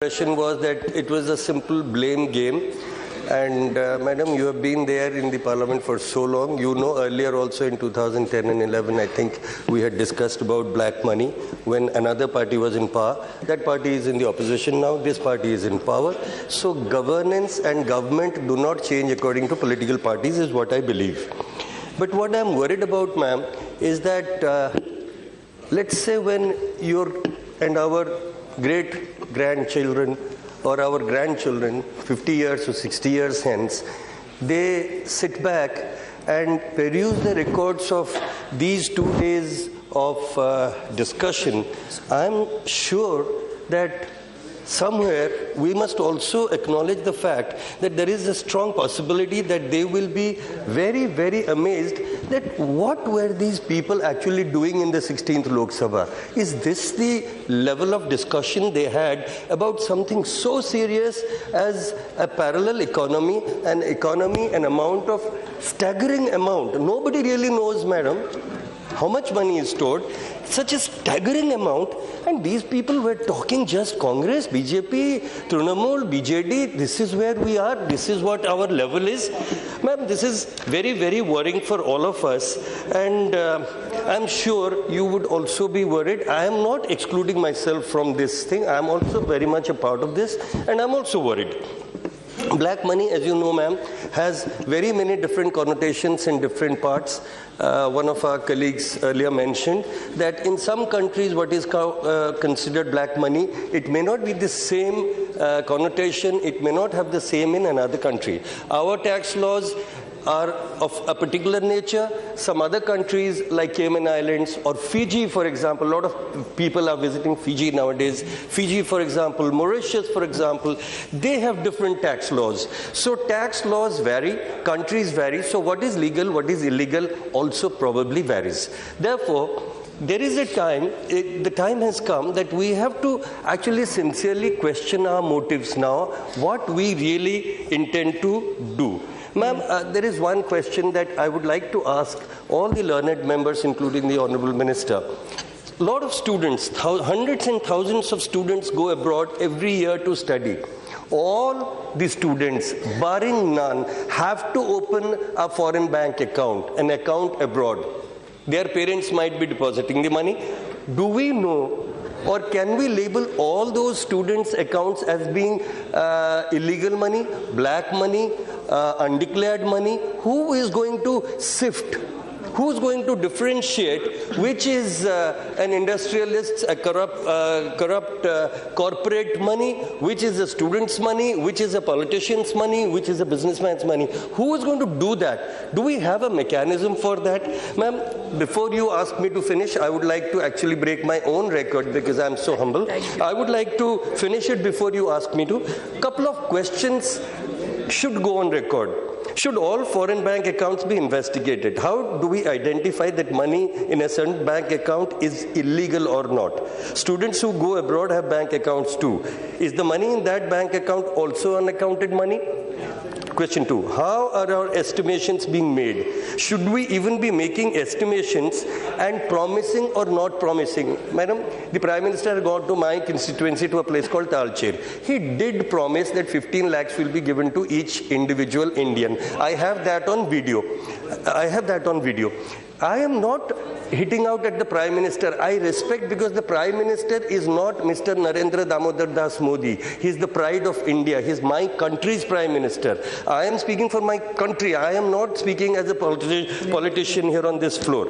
impression was that it was a simple blame game. And Madam, you have been there in the Parliament for so long. You know, earlier also in 2010 and 11, I think we had discussed about black money when another party was in power. That party is in the opposition now. This party is in power. So governance and government do not change according to political parties is what I believe. But what I'm worried about, ma'am, is that let's say when your and our great-grandchildren or our grandchildren, 50 years or 60 years hence, they sit back and peruse the records of these 2 days of discussion, I'm sure that somewhere we must also acknowledge the fact that there is a strong possibility that they will be very, very amazed that what were these people actually doing in the 16th Lok Sabha? Is this the level of discussion they had about something so serious as a parallel economy, an amount of staggering amount? Nobody really knows, madam, how much money is stored, such a staggering amount, and these people were talking just Congress, BJP, Trinamool, BJD, this is where we are, this is what our level is. Ma'am, this is very, very worrying for all of us, and I'm sure you would also be worried. I am not excluding myself from this thing, I am also very much a part of this, and I'm also worried. Black money, as you know, ma'am, has very many different connotations in different parts. One of our colleagues earlier mentioned that in some countries what is considered black money, it may not be the same connotation, it may not have the same in another country. Our tax laws are of a particular nature. Some other countries like Cayman Islands or Fiji, for example, a lot of people are visiting Fiji nowadays. Fiji, for example, Mauritius, for example, they have different tax laws. So tax laws vary, countries vary. So what is legal, what is illegal also probably varies. Therefore, there is a time, the time has come that we have to actually sincerely question our motives now, what we really intend to do. Ma'am, there is one question that I would like to ask all the learned members, including the Honorable Minister. A lot of students, hundreds and thousands of students go abroad every year to study. All the students, barring none, have to open a foreign bank account, an account abroad. Their parents might be depositing the money. Do we know or can we label all those students' accounts as being illegal money, black money, undeclared money? Who is going to sift? Who's going to differentiate which is an industrialist's corrupt corporate money, which is a student's money, which is a politician's money, which is a businessman's money? Who is going to do that? Do we have a mechanism for that? Ma'am, before you ask me to finish, I would like to actually break my own record because I'm so humble. I would like to finish it before you ask me to. Couple of questions should go on record. Should all foreign bank accounts be investigated? How do we identify that money in a certain bank account is illegal or not? Students who go abroad have bank accounts too. Is the money in that bank account also unaccounted money? Question 2. How are our estimations being made? Should we even be making estimations and promising or not promising? Madam, the Prime Minister had gone to my constituency to a place called Talcher. He did promise that 15 lakhs will be given to each individual Indian. I have that on video. I am not hitting out at the Prime Minister. I respect because the Prime Minister is not Mr. Narendra Damodar Das Modi. He is the pride of India. He is my country's Prime Minister. I am speaking for my country. I am not speaking as a politician here on this floor.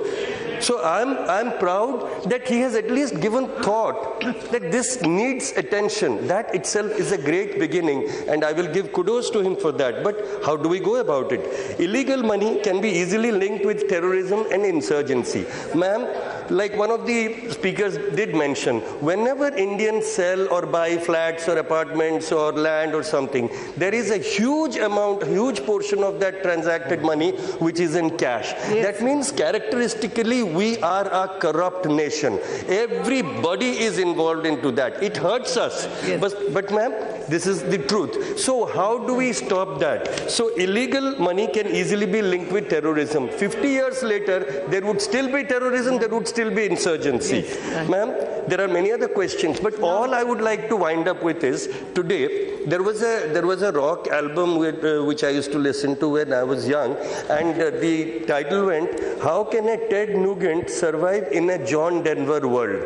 So I'm proud that he has at least given thought that this needs attention. That itself is a great beginning, and I will give kudos to him for that. But how do we go about it? Illegal money can be easily linked with terrorism and insurgency. Ma'am, like one of the speakers did mention, whenever Indians sell or buy flats or apartments or land or something, there is a huge amount, huge portion of that transacted money which is in cash. Yes. That means characteristically we are a corrupt nation. Everybody is involved into that. It hurts us. Yes. But ma'am, This is the truth. So how do we stop that? So illegal money can easily be linked with terrorism. 50 years later, there would still be terrorism, there would still be insurgency. Yes. Ma'am, there are many other questions, but all I would like to wind up with is, today, there was a rock album which I used to listen to when I was young, and the title went, "How can a Ted Nugent survive in a John Denver world?"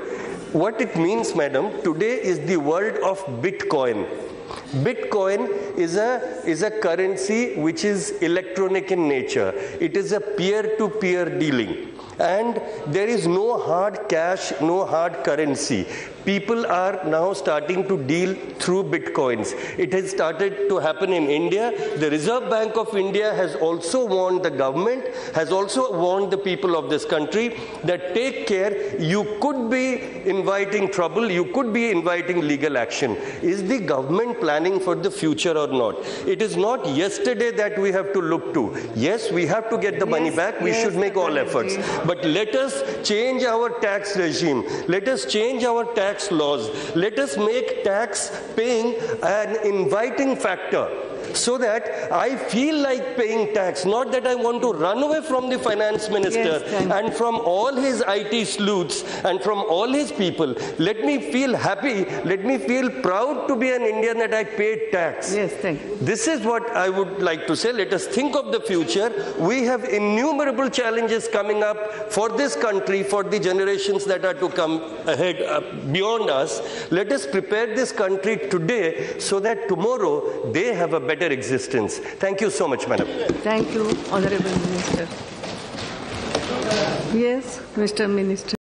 What it means, madam, today is the world of Bitcoin. Bitcoin is a currency which is electronic in nature. It is a peer-to-peer dealing. And there is no hard cash, no hard currency. People are now starting to deal through Bitcoins. It has started to happen in India. The Reserve Bank of India has also warned the government, has also warned the people of this country that take care, you could be inviting trouble, you could be inviting legal action. Is the government planning for the future or not? It is not yesterday that we have to look to. Yes, we have to get the money back. We should make all efforts. But let us change our tax regime. Let us change our tax laws. Let us make tax paying an inviting factor, so that I feel like paying tax, not that I want to run away from the finance minister and from all his IT sleuths and from all his people. Let me feel happy, let me feel proud to be an Indian that I paid tax. Yes, thank you. This is what I would like to say. Let us think of the future. We have innumerable challenges coming up for this country, for the generations that are to come ahead, beyond us. Let us prepare this country today so that tomorrow they have a better existence. Thank you so much, madam. Thank you, Honorable Minister. Yes, Mr. Minister.